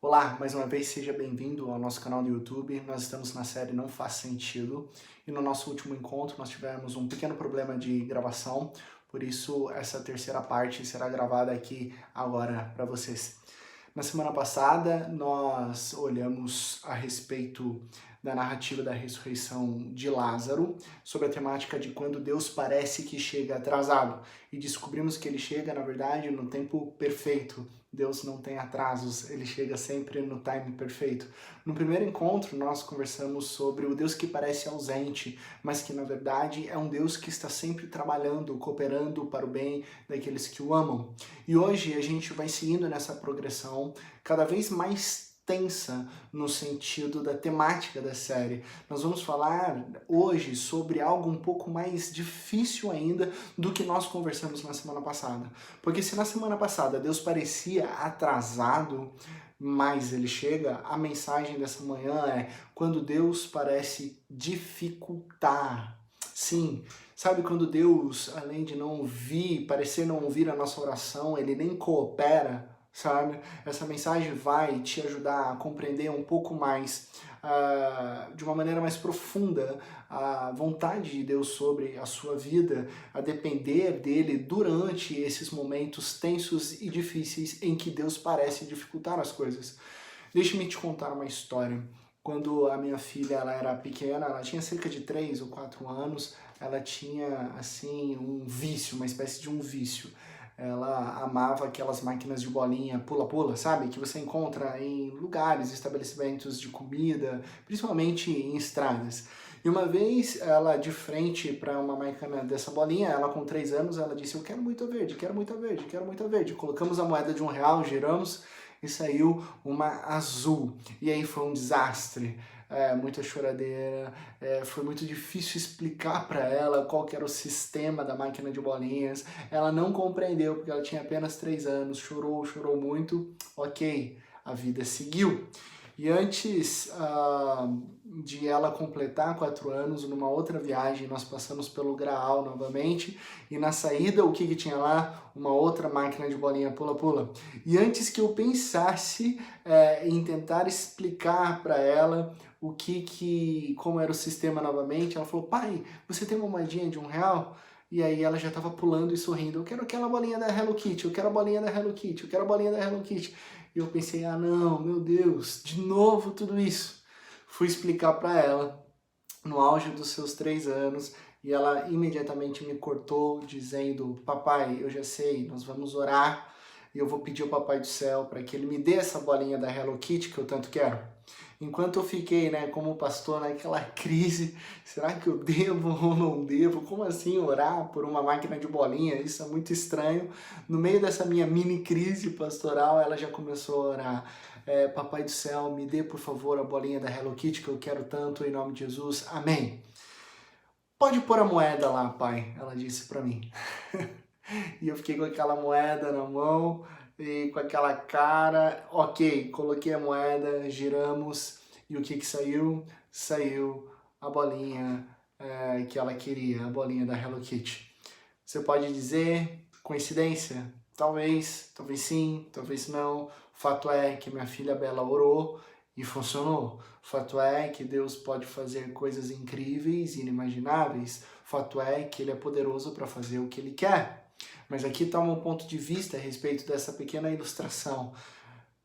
Olá, mais uma vez seja bem-vindo ao nosso canal do YouTube. Nós estamos na série Não Faz Sentido e no nosso último encontro nós tivemos um pequeno problema de gravação, por isso essa terceira parte será gravada aqui agora para vocês. Na semana passada nós olhamos a respeito da narrativa da ressurreição de Lázaro, sobre a temática de quando Deus parece que chega atrasado e descobrimos que ele chega, na verdade, no tempo perfeito. Deus não tem atrasos, ele chega sempre no time perfeito. No primeiro encontro, nós conversamos sobre o Deus que parece ausente, mas que na verdade é um Deus que está sempre trabalhando, cooperando para o bem daqueles que o amam. E hoje a gente vai seguindo nessa progressão cada vez mais tensa no sentido da temática da série. Nós vamos falar hoje sobre algo um pouco mais difícil ainda do que nós conversamos na semana passada. Porque se na semana passada Deus parecia atrasado, mas ele chega, a mensagem dessa manhã é quando Deus parece dificultar. Sim, sabe quando Deus, além de não ouvir, parecer não ouvir a nossa oração, ele nem coopera, sabe? Essa mensagem vai te ajudar a compreender um pouco mais, de uma maneira mais profunda, a vontade de Deus sobre a sua vida, a depender dele durante esses momentos tensos e difíceis em que Deus parece dificultar as coisas. Deixe-me te contar uma história. Quando a minha filha ela era pequena, ela tinha cerca de 3 ou 4 anos, ela tinha assim um vício, uma espécie de um vício. Ela amava aquelas máquinas de bolinha pula-pula, sabe? Que você encontra em lugares, estabelecimentos de comida, principalmente em estradas. E uma vez, ela de frente para uma máquina dessa bolinha, ela com 3 anos, ela disse, eu quero muito a verde, quero muito a verde, quero muito a verde. Colocamos a moeda de R$ 1, giramos e saiu uma azul. E aí foi um desastre. Muita choradeira, foi muito difícil explicar para ela qual que era o sistema da máquina de bolinhas. Ela não compreendeu porque ela tinha apenas 3 anos, chorou, chorou muito. Ok, a vida seguiu. E antes de ela completar 4 anos, numa outra viagem, nós passamos pelo Graal novamente, e na saída, o que que tinha lá? Uma outra máquina de bolinha pula-pula. E antes que eu pensasse em tentar explicar para ela como era o sistema novamente, ela falou, pai, você tem uma moedinha de R$ 1? E aí ela já estava pulando e sorrindo, eu quero aquela bolinha da Hello Kitty, eu quero a bolinha da Hello Kitty, eu quero a bolinha da Hello Kitty. E eu pensei, ah não, meu Deus, de novo tudo isso. Fui explicar para ela, no auge dos seus 3 anos, e ela imediatamente me cortou, dizendo, papai, eu já sei, nós vamos orar, e eu vou pedir ao Papai do Céu para que ele me dê essa bolinha da Hello Kitty que eu tanto quero. Enquanto eu fiquei, como pastor, naquela crise, será que eu devo ou não devo? Como assim orar por uma máquina de bolinha? Isso é muito estranho. No meio dessa minha mini crise pastoral, ela já começou a orar. Papai do Céu, me dê por favor a bolinha da Hello Kitty que eu quero tanto, em nome de Jesus. Amém. Pode pôr a moeda lá, pai, ela disse para mim. E eu fiquei com aquela moeda na mão e com aquela cara, ok, coloquei a moeda, giramos e o que que saiu? Saiu a bolinha que ela queria, a bolinha da Hello Kitty. Você pode dizer coincidência? Talvez sim, talvez não. O fato é que minha filha Bela orou e funcionou. O fato é que Deus pode fazer coisas incríveis e inimagináveis. O fato é que Ele é poderoso para fazer o que Ele quer. Mas aqui está um ponto de vista a respeito dessa pequena ilustração.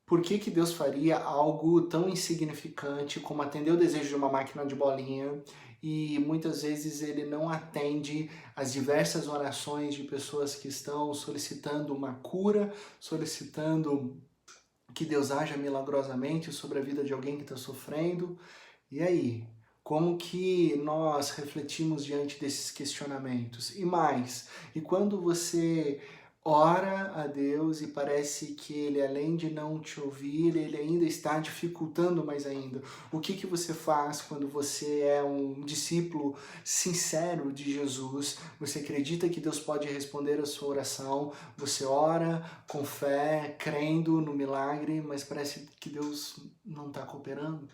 Por que que Deus faria algo tão insignificante como atender o desejo de uma máquina de bolinha e muitas vezes Ele não atende as diversas orações de pessoas que estão solicitando uma cura, solicitando que Deus haja milagrosamente sobre a vida de alguém que está sofrendo? E aí? Como que nós refletimos diante desses questionamentos? E mais, e quando você ora a Deus e parece que Ele, além de não te ouvir, Ele ainda está dificultando mais ainda? O que que você faz quando você é um discípulo sincero de Jesus? Você acredita que Deus pode responder a sua oração? Você ora com fé, crendo no milagre, mas parece que Deus não está cooperando?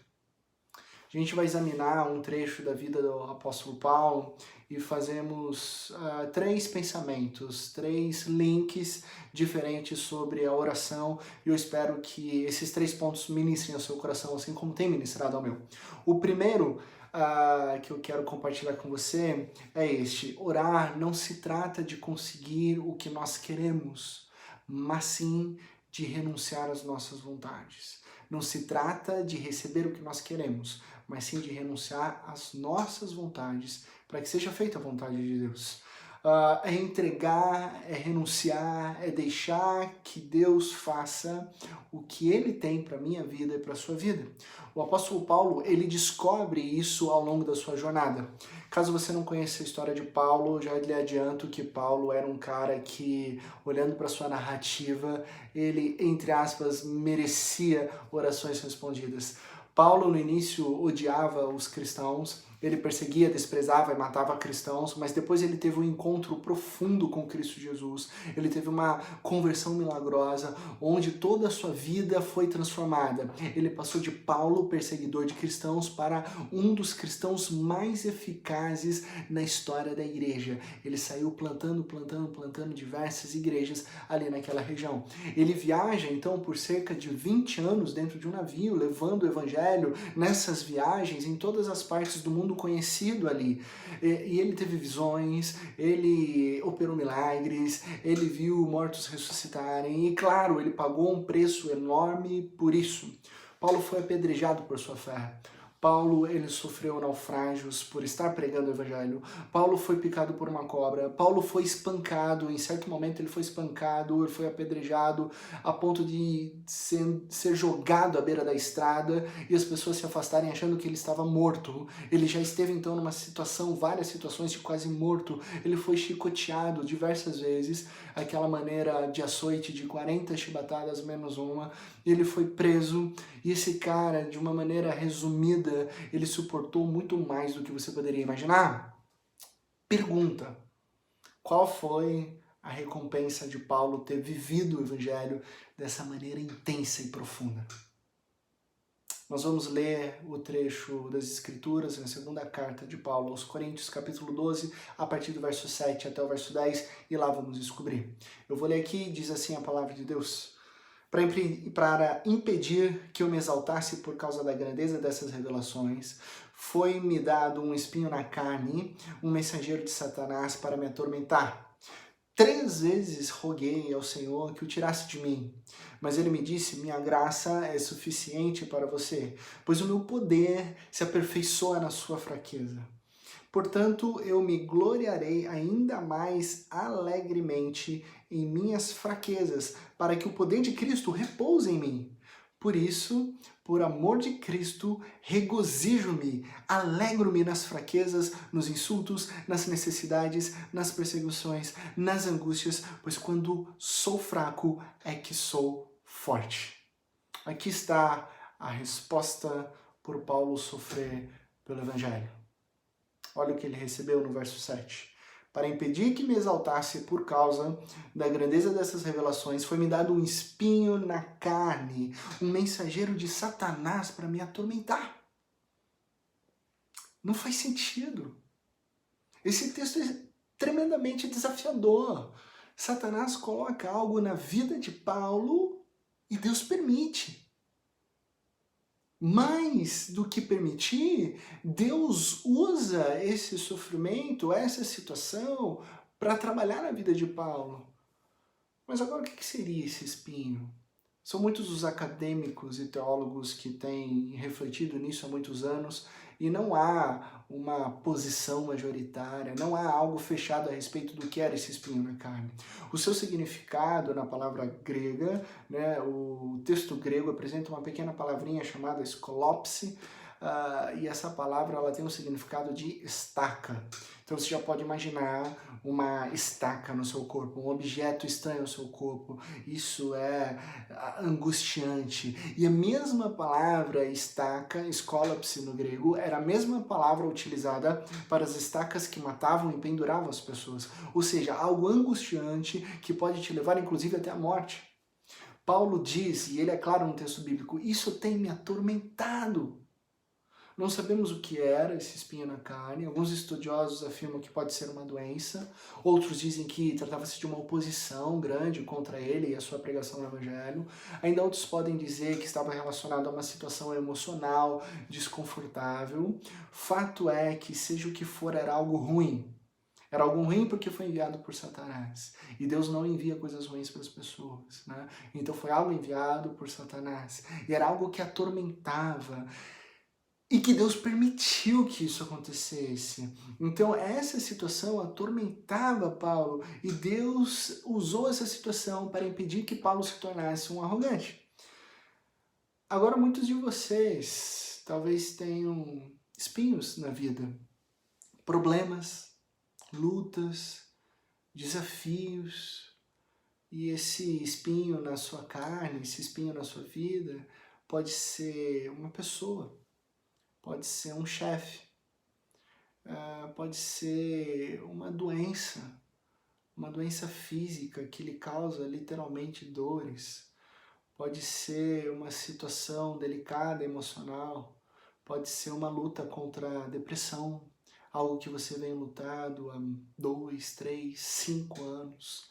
A gente vai examinar um trecho da vida do apóstolo Paulo e fazemos 3 pensamentos, 3 links diferentes sobre a oração, e eu espero que esses 3 pontos ministrem ao seu coração, assim como tem ministrado ao meu. O primeiro que eu quero compartilhar com você é este: orar não se trata de conseguir o que nós queremos, mas sim de renunciar às nossas vontades. Não se trata de receber o que nós queremos, mas sim de renunciar às nossas vontades para que seja feita a vontade de Deus. É entregar, é renunciar, é deixar que Deus faça o que Ele tem para a minha vida e para a sua vida. O apóstolo Paulo, ele descobre isso ao longo da sua jornada. Caso você não conheça a história de Paulo, já lhe adianto que Paulo era um cara que, olhando para sua narrativa, ele, entre aspas, merecia orações respondidas. Paulo, no início, odiava os cristãos, ele perseguia, desprezava e matava cristãos, mas depois ele teve um encontro profundo com Cristo Jesus, ele teve uma conversão milagrosa, onde toda a sua vida foi transformada. Ele passou de Paulo, perseguidor de cristãos, para um dos cristãos mais eficazes na história da igreja. Ele saiu plantando diversas igrejas ali naquela região. Ele viaja, então, por cerca de 20 anos dentro de um navio, levando o evangelho nessas viagens em todas as partes do mundo conhecido ali. E ele teve visões, ele operou milagres, ele viu mortos ressuscitarem e, claro, ele pagou um preço enorme por isso. Paulo foi apedrejado por sua fé. Paulo, ele sofreu naufrágios por estar pregando o evangelho. Paulo foi picado por uma cobra. Paulo foi espancado, em certo momento ele foi espancado, ele foi apedrejado a ponto de ser jogado à beira da estrada e as pessoas se afastarem achando que ele estava morto. Ele já esteve então numa situação, várias situações de quase morto. Ele foi chicoteado diversas vezes, aquela maneira de açoite de 40 chibatadas menos uma. Ele foi preso e esse cara, de uma maneira resumida, ele suportou muito mais do que você poderia imaginar. Pergunta: qual foi a recompensa de Paulo ter vivido o evangelho dessa maneira intensa e profunda? Nós vamos ler o trecho das Escrituras na segunda carta de Paulo aos Coríntios, capítulo 12, a partir do verso 7 até o verso 10, e lá vamos descobrir. Eu vou ler aqui, diz assim a palavra de Deus: para impedir que eu me exaltasse por causa da grandeza dessas revelações, foi-me dado um espinho na carne, um mensageiro de Satanás para me atormentar. 3 vezes roguei ao Senhor que o tirasse de mim, mas ele me disse: minha graça é suficiente para você, pois o meu poder se aperfeiçoa na sua fraqueza. Portanto, eu me gloriarei ainda mais alegremente em minhas fraquezas, para que o poder de Cristo repouse em mim. Por isso, por amor de Cristo, regozijo-me, alegro-me nas fraquezas, nos insultos, nas necessidades, nas perseguições, nas angústias, pois quando sou fraco é que sou forte. Aqui está a resposta por Paulo sofrer pelo Evangelho. Olha o que ele recebeu no verso 7. Para impedir que me exaltasse por causa da grandeza dessas revelações, foi-me dado um espinho na carne, um mensageiro de Satanás para me atormentar. Não faz sentido. Esse texto é tremendamente desafiador. Satanás coloca algo na vida de Paulo e Deus permite. Mais do que permitir, Deus usa esse sofrimento, essa situação, para trabalhar na vida de Paulo. Mas agora o que seria esse espinho? São muitos os acadêmicos e teólogos que têm refletido nisso há muitos anos e não há uma posição majoritária, não há algo fechado a respeito do que era esse espinho na carne. O seu significado na palavra grega, né, o texto grego apresenta uma pequena palavrinha chamada escolopse, e essa palavra ela tem um significado de estaca. Então você já pode imaginar uma estaca no seu corpo, um objeto estranho no seu corpo. Isso é angustiante. E a mesma palavra estaca, escolopse no grego, era a mesma palavra utilizada para as estacas que matavam e penduravam as pessoas. Ou seja, algo angustiante que pode te levar inclusive até a morte. Paulo diz, e ele é claro no texto bíblico: isso tem me atormentado. Não sabemos o que era esse espinho na carne. Alguns estudiosos afirmam que pode ser uma doença. Outros dizem que tratava-se de uma oposição grande contra ele e a sua pregação no Evangelho. Ainda outros podem dizer que estava relacionado a uma situação emocional desconfortável. Fato é que, seja o que for, era algo ruim. Era algo ruim porque foi enviado por Satanás. E Deus não envia coisas ruins para as pessoas, né? Então foi algo enviado por Satanás. E era algo que atormentava. E que Deus permitiu que isso acontecesse. Então essa situação atormentava Paulo e Deus usou essa situação para impedir que Paulo se tornasse um arrogante. Agora muitos de vocês talvez tenham espinhos na vida, problemas, lutas, desafios, e esse espinho na sua carne, esse espinho na sua vida pode ser uma pessoa, pode ser um chefe, pode ser uma doença física que lhe causa literalmente dores, pode ser uma situação delicada, emocional, pode ser uma luta contra a depressão, algo que você vem lutado há 2, 3, 5 anos,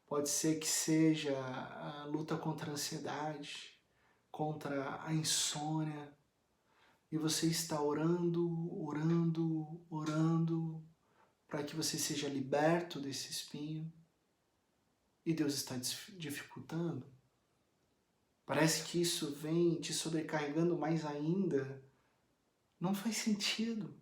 pode ser que seja a luta contra a ansiedade, contra a insônia, e você está orando, orando, orando, para que você seja liberto desse espinho, e Deus está dificultando. Parece que isso vem te sobrecarregando mais ainda. Não faz sentido.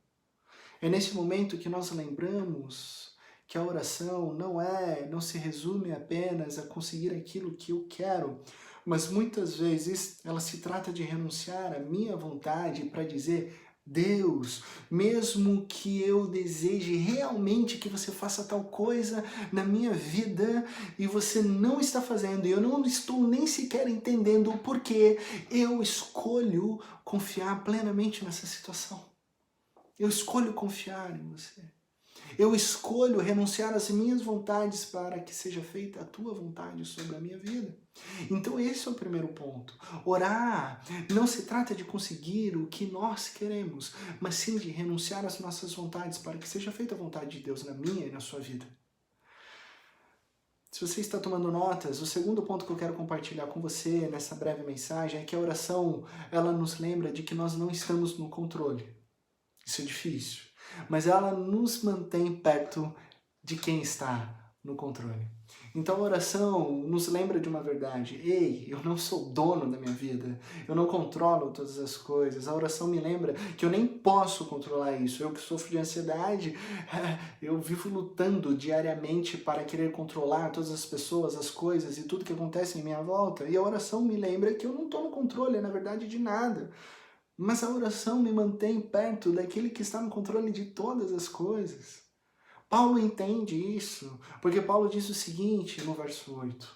É nesse momento que nós lembramos que a oração não se resume apenas a conseguir aquilo que eu quero, mas muitas vezes ela se trata de renunciar à minha vontade para dizer: Deus, mesmo que eu deseje realmente que você faça tal coisa na minha vida e você não está fazendo, e eu não estou nem sequer entendendo o porquê, eu escolho confiar plenamente nessa situação. Eu escolho confiar em você. Eu escolho renunciar às minhas vontades para que seja feita a tua vontade sobre a minha vida. Então esse é o primeiro ponto. Orar não se trata de conseguir o que nós queremos, mas sim de renunciar às nossas vontades para que seja feita a vontade de Deus na minha e na sua vida. Se você está tomando notas, o segundo ponto que eu quero compartilhar com você nessa breve mensagem é que a oração, ela nos lembra de que nós não estamos no controle. Isso é difícil, mas ela nos mantém perto de quem está no controle. Então a oração nos lembra de uma verdade: ei, eu não sou dono da minha vida, eu não controlo todas as coisas. A oração me lembra que eu nem posso controlar isso. Eu que sofro de ansiedade, eu vivo lutando diariamente para querer controlar todas as pessoas, as coisas e tudo que acontece em minha volta. E a oração me lembra que eu não estou no controle, na verdade, de nada. Mas a oração me mantém perto daquele que está no controle de todas as coisas. Paulo entende isso, porque Paulo diz o seguinte no verso 8: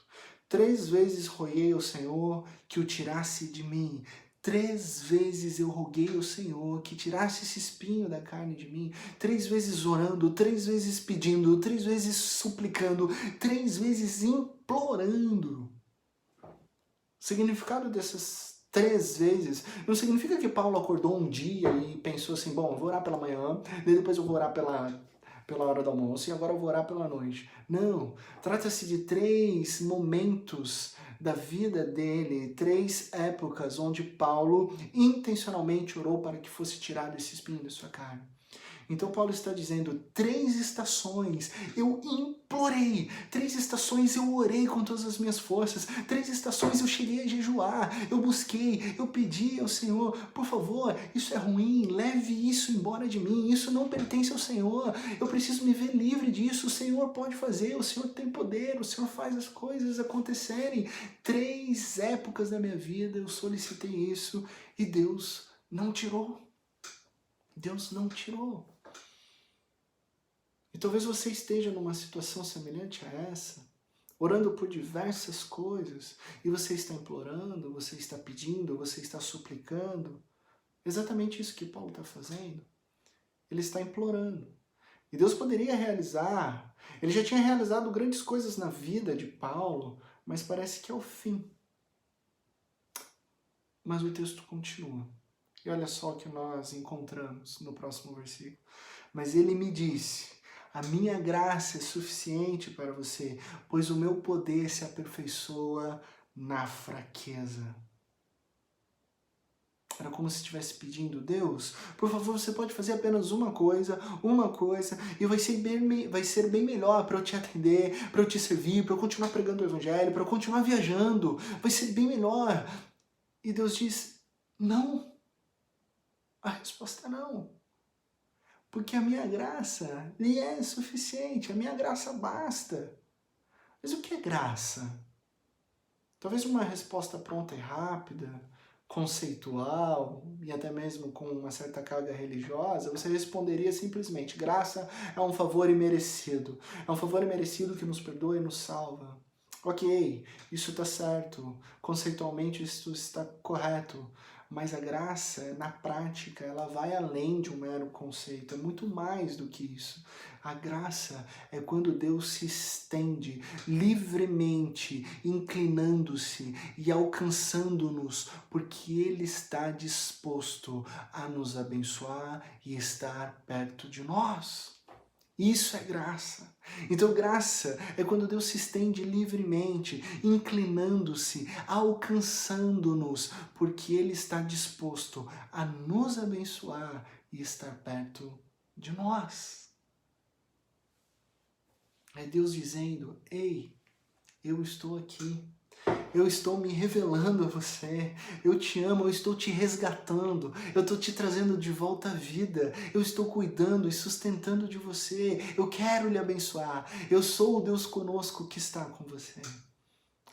3 vezes roguei ao Senhor que o tirasse de mim. 3 vezes eu roguei ao Senhor que tirasse esse espinho da carne de mim. 3 vezes orando, 3 vezes pedindo, 3 vezes suplicando, 3 vezes implorando. O significado dessas 3 vezes não significa que Paulo acordou um dia e pensou assim: bom, eu vou orar pela manhã, depois eu vou orar pela hora do almoço e agora eu vou orar pela noite. Não, trata-se de 3 momentos da vida dele, 3 épocas onde Paulo intencionalmente orou para que fosse tirado esse espinho da sua carne. Então Paulo está dizendo: 3 estações eu implorei, 3 estações eu orei com todas as minhas forças, 3 estações eu cheguei a jejuar, eu busquei, eu pedi ao Senhor: por favor, isso é ruim, leve isso embora de mim, isso não pertence ao Senhor, eu preciso me ver livre disso, o Senhor pode fazer, o Senhor tem poder, o Senhor faz as coisas acontecerem. 3 épocas da minha vida eu solicitei isso e Deus não tirou. Deus não tirou. E talvez você esteja numa situação semelhante a essa, orando por diversas coisas, e você está implorando, você está pedindo, você está suplicando. Exatamente isso que Paulo está fazendo. Ele está implorando. E Deus poderia realizar, ele já tinha realizado grandes coisas na vida de Paulo, mas parece que é o fim. Mas o texto continua. E olha só o que nós encontramos no próximo versículo. Mas ele me disse: a minha graça é suficiente para você, pois o meu poder se aperfeiçoa na fraqueza. Era como se estivesse pedindo: Deus, por favor, você pode fazer apenas uma coisa, e vai ser bem melhor para eu te atender, para eu te servir, para eu continuar pregando o evangelho, para eu continuar viajando, vai ser bem melhor. E Deus diz: não. A resposta é não. Porque a minha graça lhe é suficiente, a minha graça basta. Mas o que é graça? Talvez uma resposta pronta e rápida, conceitual e até mesmo com uma certa carga religiosa, você responderia simplesmente: graça é um favor imerecido. É um favor imerecido que nos perdoa e nos salva. Ok, isso está certo. Conceitualmente isso está correto. Mas a graça, na prática, ela vai além de um mero conceito. É muito mais do que isso. A graça é quando Deus se estende livremente, inclinando-se e alcançando-nos, porque Ele está disposto a nos abençoar e estar perto de nós. Isso é graça. Então, graça é quando Deus se estende livremente, inclinando-se, alcançando-nos, porque Ele está disposto a nos abençoar e estar perto de nós. É Deus dizendo: ei, eu estou aqui. Eu estou me revelando a você, eu te amo, eu estou te resgatando, eu estou te trazendo de volta à vida, eu estou cuidando e sustentando de você, eu quero lhe abençoar, eu sou o Deus conosco que está com você.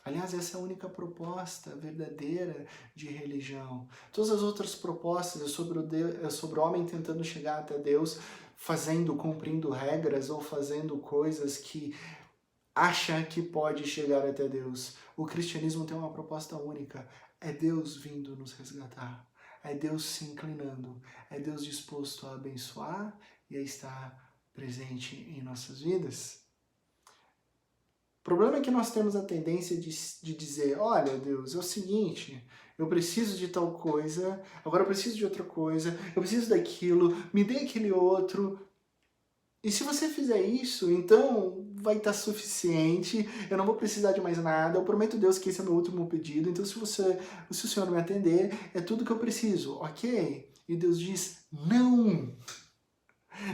Aliás, essa é a única proposta verdadeira de religião. Todas as outras propostas é sobre o homem tentando chegar até Deus, cumprindo regras ou fazendo coisas que acha que pode chegar até Deus. O cristianismo tem uma proposta única: é Deus vindo nos resgatar, é Deus se inclinando, é Deus disposto a abençoar e a estar presente em nossas vidas. O problema é que nós temos a tendência de dizer: olha, Deus, é o seguinte, eu preciso de tal coisa, agora eu preciso de outra coisa, eu preciso daquilo, me dê aquele outro. E se você fizer isso, então vai estar suficiente, eu não vou precisar de mais nada, eu prometo a Deus que esse é o meu último pedido, então se o Senhor me atender, é tudo que eu preciso, ok? E Deus diz: não!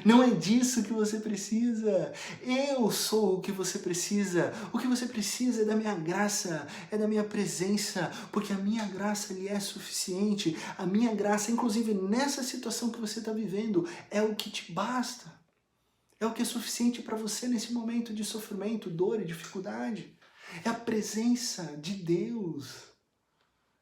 Não é disso que você precisa. Eu sou o que você precisa. O que você precisa é da minha graça, é da minha presença, porque a minha graça lhe é suficiente. A minha graça, inclusive nessa situação que você está vivendo, é o que te basta. É o que é suficiente para você nesse momento de sofrimento, dor e dificuldade. É a presença de Deus.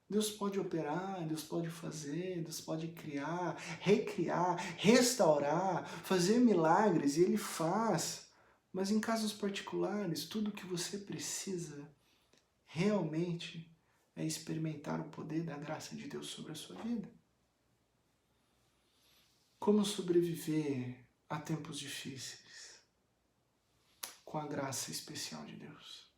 Deus pode operar, Deus pode fazer, Deus pode criar, recriar, restaurar, fazer milagres, e Ele faz. Mas em casos particulares, tudo que você precisa realmente é experimentar o poder da graça de Deus sobre a sua vida. Como sobreviver a tempos difíceis? Com a graça especial de Deus.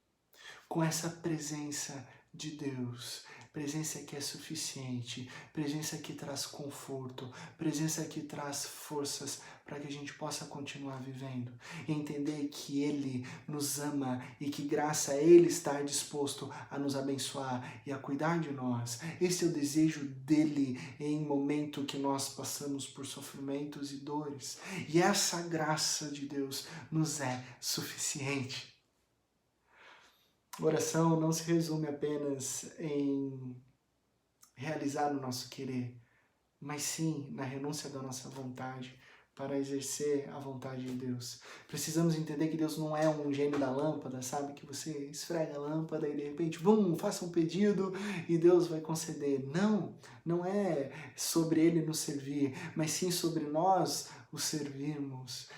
Com essa presença de Deus, presença que é suficiente, presença que traz conforto, presença que traz forças para que a gente possa continuar vivendo. E entender que Ele nos ama e que graça a Ele estar disposto a nos abençoar e a cuidar de nós. Esse é o desejo dEle em momento que nós passamos por sofrimentos e dores. E essa graça de Deus nos é suficiente. Oração não se resume apenas em realizar o nosso querer, mas sim na renúncia da nossa vontade para exercer a vontade de Deus. Precisamos entender que Deus não é um gênio da lâmpada, sabe? Que você esfrega a lâmpada e de repente, faça um pedido e Deus vai conceder. Não, não é sobre Ele nos servir, mas sim sobre nós o servirmos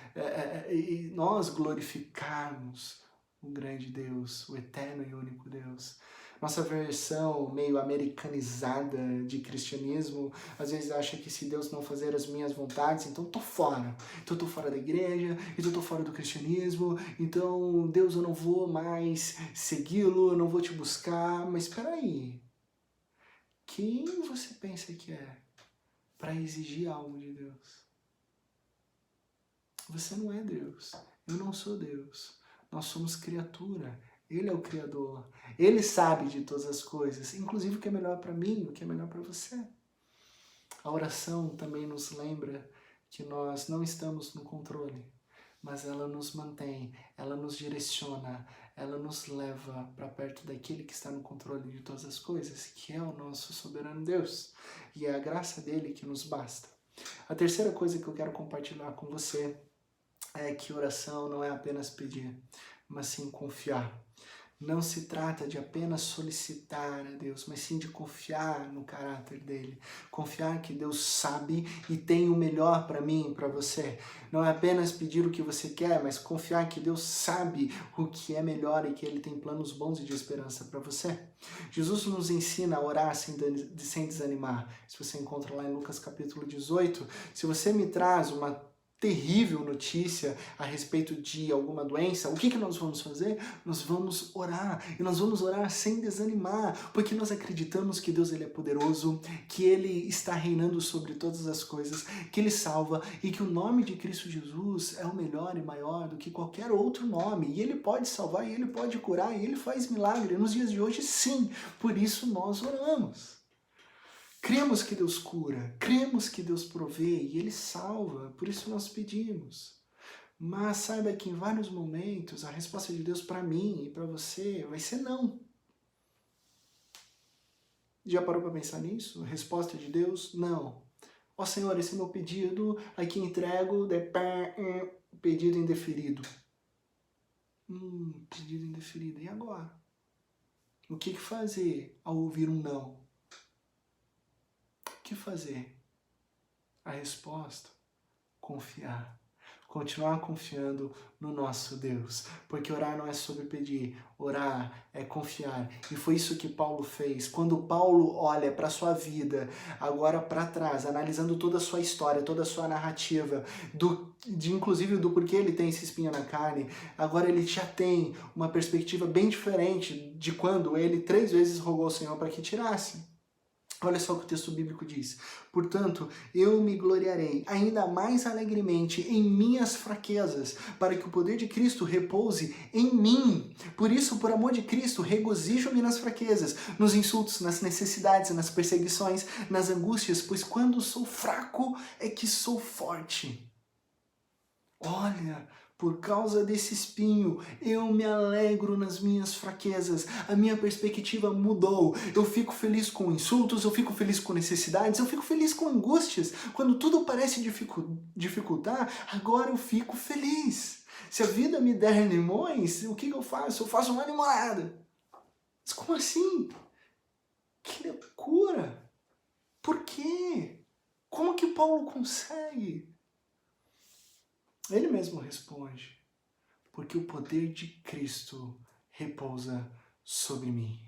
e nós glorificarmos o grande Deus, o eterno e único Deus. Nossa versão meio americanizada de cristianismo, às vezes acha que se Deus não fazer as minhas vontades, então eu tô fora. Então eu tô fora da igreja, então eu tô fora do cristianismo, então Deus, eu não vou mais segui-lo, eu não vou te buscar. Mas espera aí, quem você pensa que é? para exigir algo de Deus. Você não é Deus, eu não sou Deus. Nós somos criatura, Ele é o Criador. Ele sabe de todas as coisas, inclusive o que é melhor para mim, o que é melhor para você. A oração também nos lembra que nós não estamos no controle, mas ela nos mantém, ela nos direciona, ela nos leva para perto daquele que está no controle de todas as coisas, que é o nosso soberano Deus. E é a graça dele que nos basta. A terceira coisa que eu quero compartilhar com você é que oração não é apenas pedir, mas sim confiar. Não se trata de apenas solicitar a Deus, mas sim de confiar no caráter dele. Confiar que Deus sabe e tem o melhor para mim e para você. Não é apenas pedir o que você quer, mas confiar que Deus sabe o que é melhor e que Ele tem planos bons e de esperança para você. Jesus nos ensina a orar sem desanimar. Se você encontra lá em Lucas capítulo 18, se você me traz uma terrível notícia a respeito de alguma doença, o que nós vamos fazer? Nós vamos orar, e nós vamos orar sem desanimar, porque nós acreditamos que Deus ele é poderoso, que Ele está reinando sobre todas as coisas, que Ele salva, e que o nome de Cristo Jesus é o melhor e maior do que qualquer outro nome, e Ele pode salvar, e Ele pode curar, e Ele faz milagre. Nos dias de hoje, sim, por isso nós oramos. Cremos que Deus cura, cremos que Deus provê e Ele salva, por isso nós pedimos. Mas saiba que em vários momentos a resposta de Deus para mim e para você vai ser não. Já parou para pensar nisso? A resposta de Deus, não. Ó Senhor, esse é meu pedido, aqui entrego, pedido indeferido. Pedido indeferido, e agora? O que fazer ao ouvir um não? O que fazer? A resposta, confiar. Continuar confiando no nosso Deus. Porque orar não é sobre pedir, orar é confiar. E foi isso que Paulo fez. Quando Paulo olha para a sua vida, agora para trás, analisando toda a sua história, toda a sua narrativa, inclusive do porquê ele tem esse espinho na carne, agora ele já tem uma perspectiva bem diferente de quando ele 3 vezes rogou ao Senhor para que tirasse. Olha só o que o texto bíblico diz. Portanto, eu me gloriarei ainda mais alegremente em minhas fraquezas, para que o poder de Cristo repouse em mim. Por isso, por amor de Cristo, regozijo-me nas fraquezas, nos insultos, nas necessidades, nas perseguições, nas angústias, pois quando sou fraco é que sou forte. Olha, por causa desse espinho, eu me alegro nas minhas fraquezas. A minha perspectiva mudou. Eu fico feliz com insultos, eu fico feliz com necessidades, eu fico feliz com angústias. Quando tudo parece dificultar, agora eu fico feliz. Se a vida me der limões, o que eu faço? Eu faço uma limonada. Mas como assim? Que loucura! Por quê? Como que Paulo consegue? Ele mesmo responde, porque o poder de Cristo repousa sobre mim.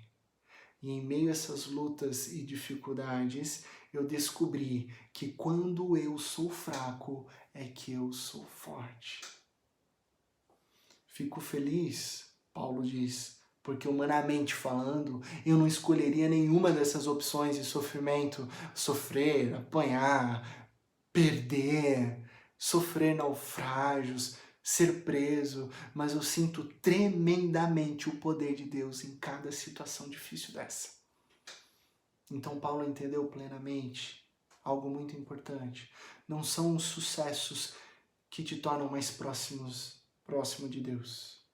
E em meio a essas lutas e dificuldades, eu descobri que quando eu sou fraco, é que eu sou forte. Fico feliz, Paulo diz, porque humanamente falando, eu não escolheria nenhuma dessas opções de sofrimento, sofrer, apanhar, perder, sofrer naufrágios, ser preso, mas eu sinto tremendamente o poder de Deus em cada situação difícil dessa. Então Paulo entendeu plenamente algo muito importante. Não são os sucessos que te tornam mais próximo de Deus,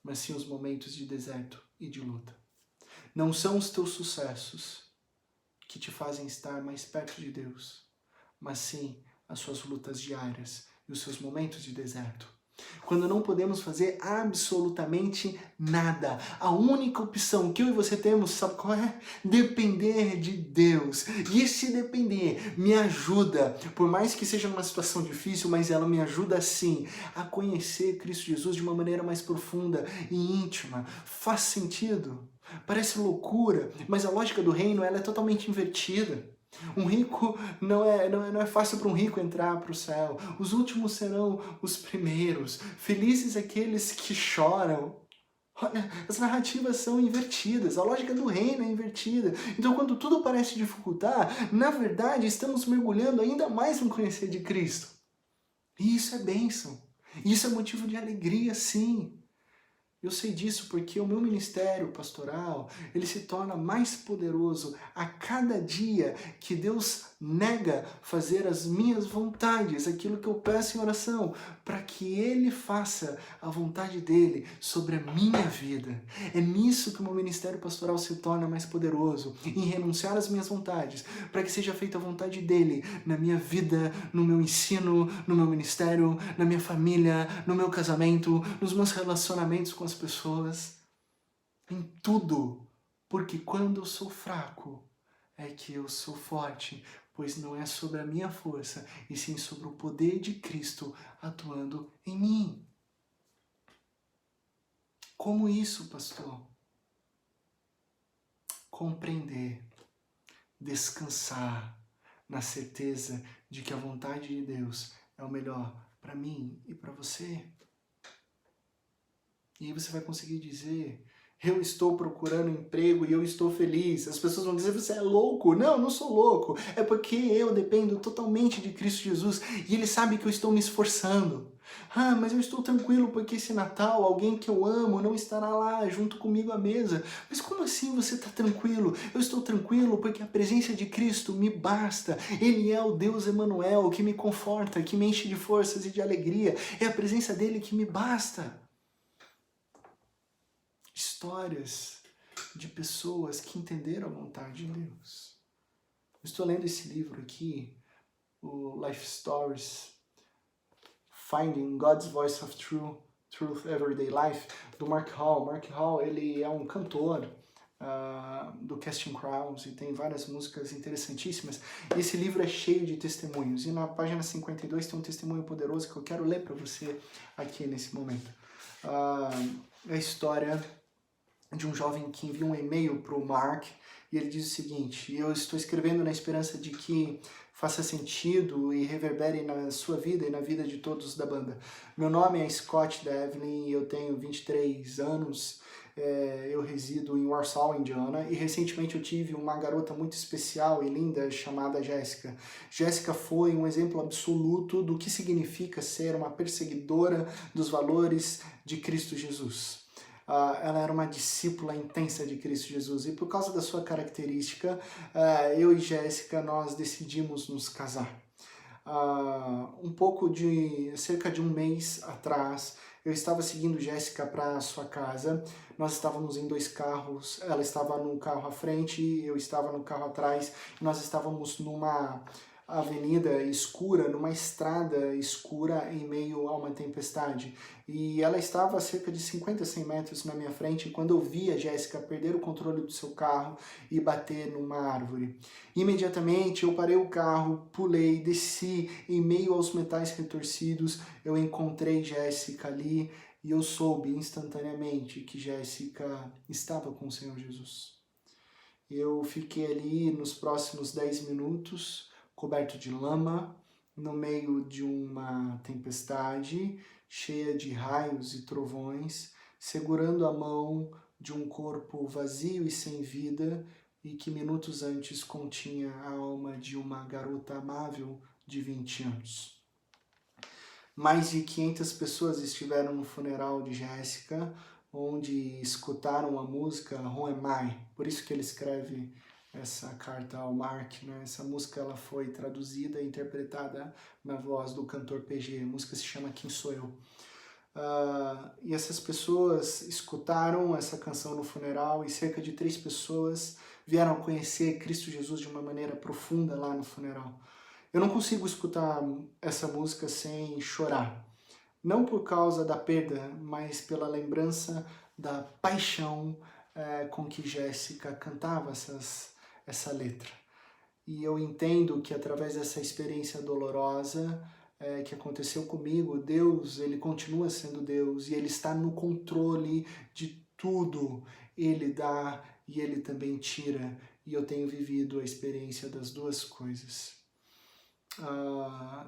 mas sim os momentos de deserto e de luta. Não são os teus sucessos que te fazem estar mais perto de Deus, mas sim as suas lutas diárias e os seus momentos de deserto. Quando não podemos fazer absolutamente nada. A única opção que eu e você temos, sabe qual é? Depender de Deus. E esse depender me ajuda, por mais que seja uma situação difícil, mas ela me ajuda sim a conhecer Cristo Jesus de uma maneira mais profunda e íntima. Faz sentido? Parece loucura, mas a lógica do reino ela é totalmente invertida. Um rico não é fácil para um rico entrar para o céu. Os últimos serão os primeiros. Felizes aqueles que choram. Olha, as narrativas são invertidas, a lógica do reino é invertida. Então, quando tudo parece dificultar, na verdade, estamos mergulhando ainda mais no conhecer de Cristo. E isso é bênção. Isso é motivo de alegria, sim. Eu sei disso porque o meu ministério pastoral, ele se torna mais poderoso a cada dia que Deus nega fazer as minhas vontades, aquilo que eu peço em oração, para que Ele faça a vontade dEle sobre a minha vida. É nisso que o meu ministério pastoral se torna mais poderoso, em renunciar às minhas vontades, para que seja feita a vontade dEle na minha vida, no meu ensino, no meu ministério, na minha família, no meu casamento, nos meus relacionamentos com as pessoas, em tudo. Porque quando eu sou fraco, é que eu sou forte, pois não é sobre a minha força, e sim sobre o poder de Cristo atuando em mim. Como isso, pastor? Compreender, descansar na certeza de que a vontade de Deus é o melhor para mim e para você. E aí você vai conseguir dizer: eu estou procurando emprego e eu estou feliz. As pessoas vão dizer: você é louco. Não, não sou louco. É porque eu dependo totalmente de Cristo Jesus e Ele sabe que eu estou me esforçando. Ah, mas eu estou tranquilo porque esse Natal alguém que eu amo não estará lá junto comigo à mesa. Mas como assim você está tranquilo? Eu estou tranquilo porque a presença de Cristo me basta. Ele é o Deus Emanuel que me conforta, que me enche de forças e de alegria. É a presença dele que me basta. Histórias de pessoas que entenderam a vontade de Deus. Eu estou lendo esse livro aqui, o Life Stories, Finding God's Voice of Truth Everyday Life, do Mark Hall. Mark Hall, ele é um cantor do Casting Crowns e tem várias músicas interessantíssimas. E esse livro é cheio de testemunhos. E na página 52 tem um testemunho poderoso que eu quero ler para você aqui nesse momento. É a história de um jovem que envia um e-mail para o Mark e ele diz o seguinte: eu estou escrevendo na esperança de que faça sentido e reverbere na sua vida e na vida de todos da banda. Meu nome é Scott Devlin e eu tenho 23 anos, eu resido em Warsaw, Indiana, e recentemente eu tive uma garota muito especial e linda chamada Jéssica. Jéssica foi um exemplo absoluto do que significa ser uma perseguidora dos valores de Cristo Jesus. Ela era uma discípula intensa de Cristo Jesus e por causa da sua característica, eu e Jéssica, nós decidimos nos casar. Cerca de um mês atrás, eu estava seguindo Jéssica para sua casa, nós estávamos em 2 carros, ela estava no carro à frente, eu estava no carro atrás, nós estávamos numa avenida escura, numa estrada escura em meio a uma tempestade. E ela estava a cerca de 50, 100 metros na minha frente quando eu vi a Jéssica perder o controle do seu carro e bater numa árvore. Imediatamente eu parei o carro, pulei, desci em meio aos metais retorcidos, eu encontrei Jéssica ali e eu soube instantaneamente que Jéssica estava com o Senhor Jesus. Eu fiquei ali nos próximos 10 minutos, coberto de lama, no meio de uma tempestade, cheia de raios e trovões, segurando a mão de um corpo vazio e sem vida, e que minutos antes continha a alma de uma garota amável de 20 anos. Mais de 500 pessoas estiveram no funeral de Jéssica, onde escutaram a música Who Am I? Por isso que ele escreve essa carta ao Mark, né? Essa música ela foi traduzida e interpretada na voz do cantor PG. A música se chama Quem Sou Eu? E essas pessoas escutaram essa canção no funeral e cerca de 3 pessoas vieram a conhecer Cristo Jesus de uma maneira profunda lá no funeral. Eu não consigo escutar essa música sem chorar. Não por causa da perda, mas pela lembrança da paixão com que Jéssica cantava essa letra. E eu entendo que através dessa experiência dolorosa que aconteceu comigo, Deus, ele continua sendo Deus e ele está no controle de tudo. Ele dá e ele também tira. E eu tenho vivido a experiência das duas coisas.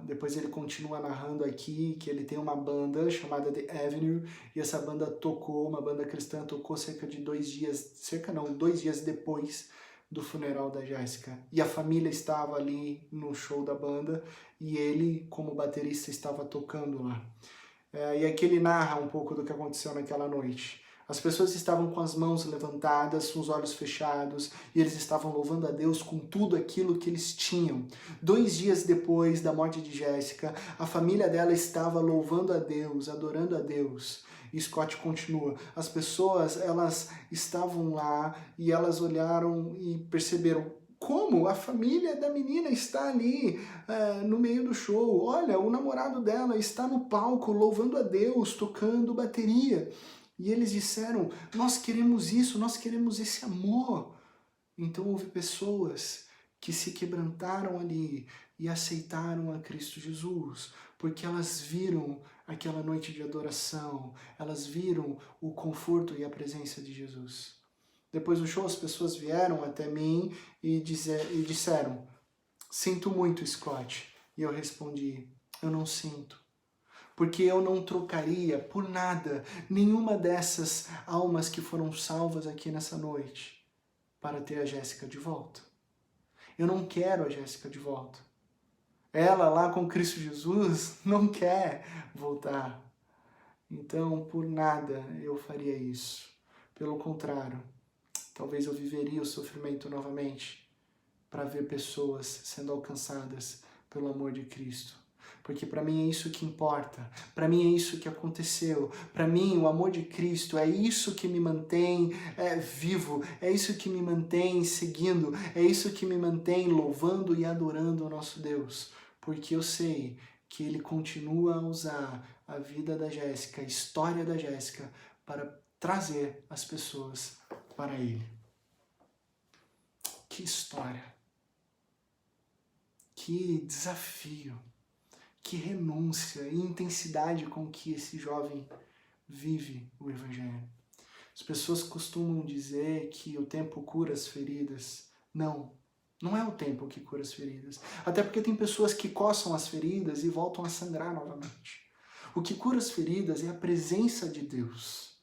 Depois ele continua narrando aqui que ele tem uma banda chamada The Avenue, e essa banda tocou, uma banda cristã, tocou cerca de 2 dias depois do funeral da Jéssica. E a família estava ali no show da banda, e ele, como baterista, estava tocando lá. E aqui ele narra um pouco do que aconteceu naquela noite. As pessoas estavam com as mãos levantadas, com os olhos fechados, e eles estavam louvando a Deus com tudo aquilo que eles tinham. 2 dias depois da morte de Jéssica, a família dela estava louvando a Deus, adorando a Deus. E Scott continua, as pessoas, elas estavam lá e elas olharam e perceberam, como a família da menina está ali no meio do show. Olha, o namorado dela está no palco louvando a Deus, tocando bateria. E eles disseram, nós queremos isso, nós queremos esse amor. Então houve pessoas que se quebrantaram ali e aceitaram a Cristo Jesus, porque elas viram aquela noite de adoração, elas viram o conforto e a presença de Jesus. Depois do show, as pessoas vieram até mim e disseram, sinto muito, Scott. E eu respondi, eu não sinto. Porque eu não trocaria por nada nenhuma dessas almas que foram salvas aqui nessa noite para ter a Jéssica de volta. Eu não quero a Jéssica de volta. Ela lá com Cristo Jesus não quer voltar. Então, por nada eu faria isso. Pelo contrário, talvez eu viveria o sofrimento novamente para ver pessoas sendo alcançadas pelo amor de Cristo. Porque para mim é isso que importa, para mim é isso que aconteceu, para mim o amor de Cristo é isso que me mantém vivo, é isso que me mantém seguindo, é isso que me mantém louvando e adorando o nosso Deus, porque eu sei que Ele continua a usar a vida da Jéssica, a história da Jéssica, para trazer as pessoas para Ele. Que história! Que desafio! Que renúncia e intensidade com que esse jovem vive o Evangelho. As pessoas costumam dizer que o tempo cura as feridas. Não, não é o tempo que cura as feridas. Até porque tem pessoas que coçam as feridas e voltam a sangrar novamente. O que cura as feridas é a presença de Deus.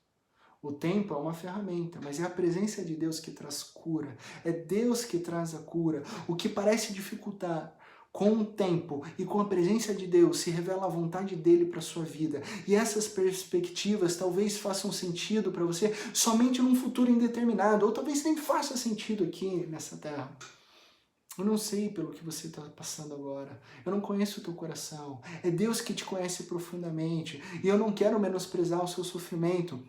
O tempo é uma ferramenta, mas é a presença de Deus que traz cura. É Deus que traz a cura. O que parece dificultar, com o tempo e com a presença de Deus, se revela a vontade dele para a sua vida. E essas perspectivas talvez façam sentido para você somente num futuro indeterminado, ou talvez nem faça sentido aqui nessa terra. Eu não sei pelo que você está passando agora. Eu não conheço o teu coração. É Deus que te conhece profundamente. E eu não quero menosprezar o seu sofrimento.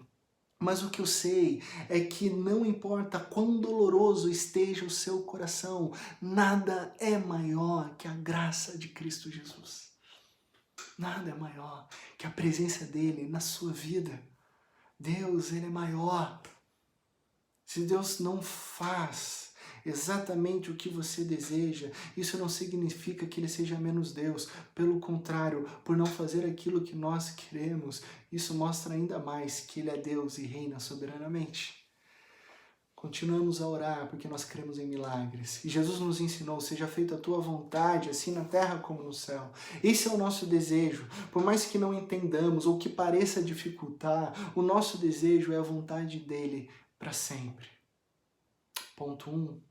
Mas o que eu sei é que não importa quão doloroso esteja o seu coração, nada é maior que a graça de Cristo Jesus. Nada é maior que a presença dele na sua vida. Deus, ele é maior. Se Deus não faz exatamente o que você deseja, isso não significa que ele seja menos Deus. Pelo contrário, por não fazer aquilo que nós queremos, isso mostra ainda mais que ele é Deus e reina soberanamente. Continuamos a orar porque nós cremos em milagres. E Jesus nos ensinou, seja feita a tua vontade, assim na terra como no céu. Esse é o nosso desejo. Por mais que não entendamos ou que pareça dificultar, o nosso desejo é a vontade dele para sempre. Ponto 1.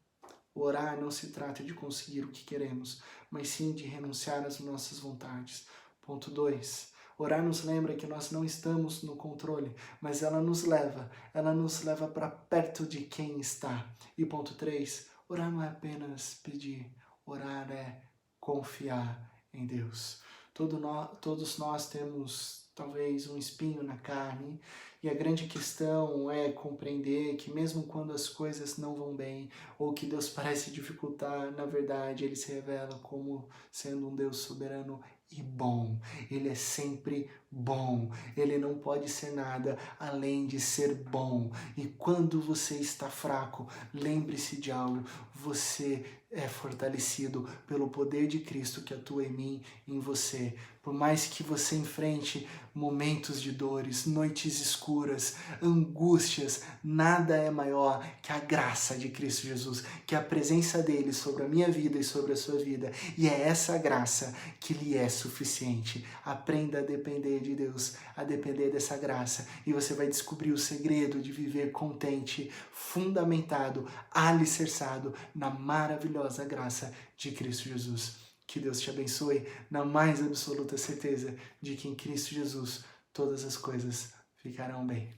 Orar não se trata de conseguir o que queremos, mas sim de renunciar às nossas vontades. Ponto 2. Orar nos lembra que nós não estamos no controle, mas ela nos leva para perto de quem está. E ponto 3. Orar não é apenas pedir, orar é confiar em Deus. Todos nós temos talvez um espinho na carne, e a grande questão é compreender que mesmo quando as coisas não vão bem, ou que Deus parece dificultar, na verdade Ele se revela como sendo um Deus soberano e bom. Ele é sempre bom. Ele não pode ser nada além de ser bom. E quando você está fraco, lembre-se de algo. Você é fortalecido pelo poder de Cristo que atua em mim, em você. Por mais que você enfrente momentos de dores, noites escuras, angústias, nada é maior que a graça de Cristo Jesus, que a presença dele sobre a minha vida e sobre a sua vida. E é essa graça que lhe é suficiente. Aprenda a depender de Deus, a depender dessa graça, e você vai descobrir o segredo de viver contente, fundamentado, alicerçado na maravilhosa graça de Cristo Jesus. Que Deus te abençoe na mais absoluta certeza de que em Cristo Jesus todas as coisas ficarão bem.